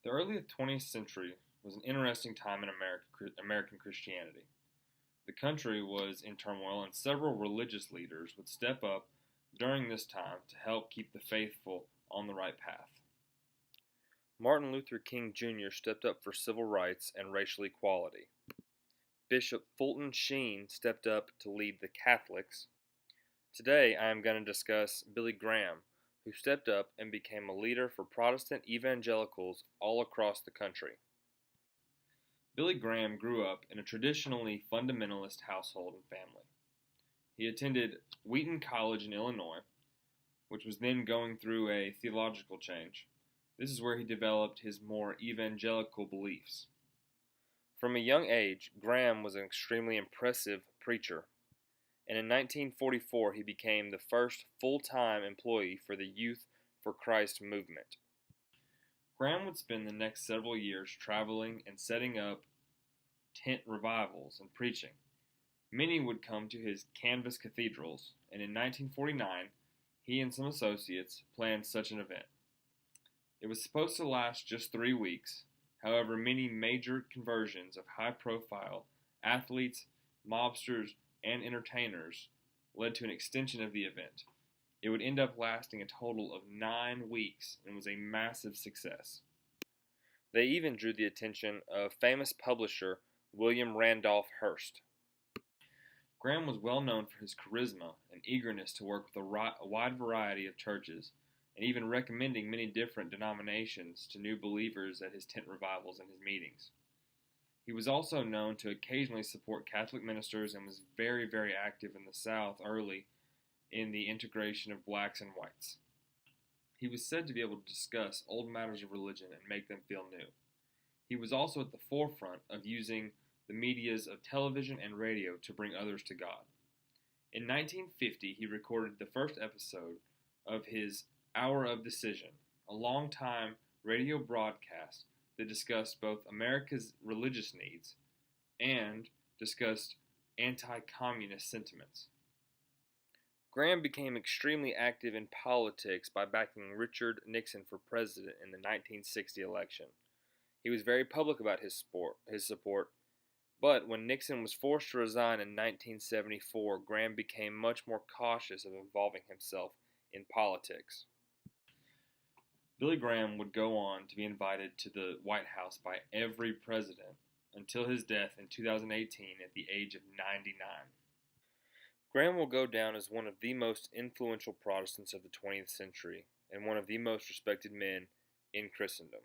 The early 20th century was an interesting time in American Christianity. The country was in turmoil, and several religious leaders would step up during this time to help keep the faithful on the right path. Martin Luther King Jr. stepped up for civil rights and racial equality. Bishop Fulton Sheen stepped up to lead the Catholics. Today I am going to discuss Billy Graham, who stepped up and became a leader for Protestant evangelicals all across the country. Billy Graham grew up in a traditionally fundamentalist household and family. He attended Wheaton College in Illinois, which was then going through a theological change. This is where he developed his more evangelical beliefs. From a young age, Graham was an extremely impressive preacher, and in 1944 he became the first full-time employee for the Youth for Christ movement. Graham would spend the next several years traveling and setting up tent revivals and preaching. Many would come to his canvas cathedrals, and in 1949 he and some associates planned such an event. It was supposed to last just 3 weeks. However, many major conversions of high-profile athletes, mobsters, and entertainers led to an extension of the event. It would end up lasting a total of 9 weeks and was a massive success. They even drew the attention of famous publisher William Randolph Hearst. Graham was well known for his charisma and eagerness to work with a wide variety of churches, and even recommending many different denominations to new believers at his tent revivals and his meetings. He was also known to occasionally support Catholic ministers and was very, very active in the South early in the integration of blacks and whites. He was said to be able to discuss old matters of religion and make them feel new. He was also at the forefront of using the medias of television and radio to bring others to God. In 1950, he recorded the first episode of his Hour of Decision, a long-time radio broadcast that discussed both America's religious needs and discussed anti-communist sentiments. Graham became extremely active in politics by backing Richard Nixon for president in the 1960 election. He was very public about his support, but when Nixon was forced to resign in 1974, Graham became much more cautious of involving himself in politics. Billy Graham would go on to be invited to the White House by every president until his death in 2018 at the age of 99. Graham will go down as one of the most influential Protestants of the 20th century and one of the most respected men in Christendom.